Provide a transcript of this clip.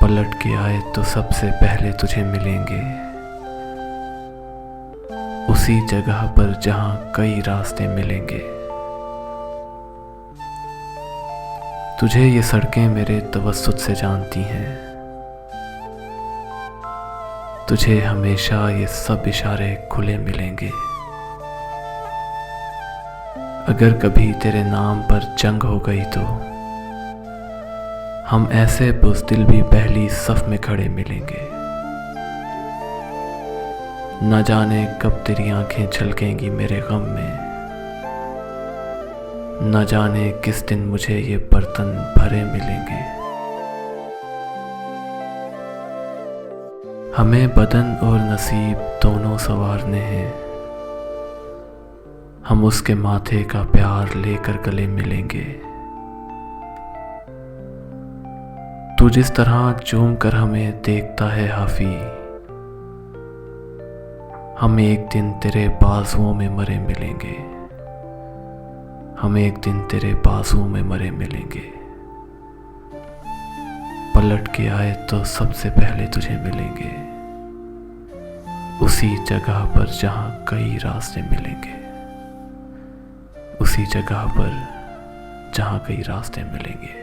पलट के आए तो सबसे पहले तुझे मिलेंगे, उसी जगह पर जहां कई रास्ते मिलेंगे। तुझे ये सड़कें मेरे तवस्सुत से जानती हैं, तुझे हमेशा ये सब इशारे खुले मिलेंगे। अगर कभी तेरे नाम पर जंग हो गई तो हम ऐसे बुज़दिल भी पहली सफ में खड़े मिलेंगे। न जाने कब तेरी आंखें झलकेंगी मेरे गम में, न जाने किस दिन मुझे ये बर्तन भरे मिलेंगे। हमें बदन और नसीब दोनों संवारने हैं, हम उसके माथे का प्यार लेकर गले मिलेंगे। तू जिस तरह चूम कर हमें देखता है हाफी, हम एक दिन तेरे बाजुओं में मरे मिलेंगे, हम एक दिन तेरे बाजुओं में मरे मिलेंगे। पलट के आए तो सबसे पहले तुझे मिलेंगे, उसी जगह पर जहां कई रास्ते मिलेंगे, उसी जगह पर जहां कई रास्ते मिलेंगे।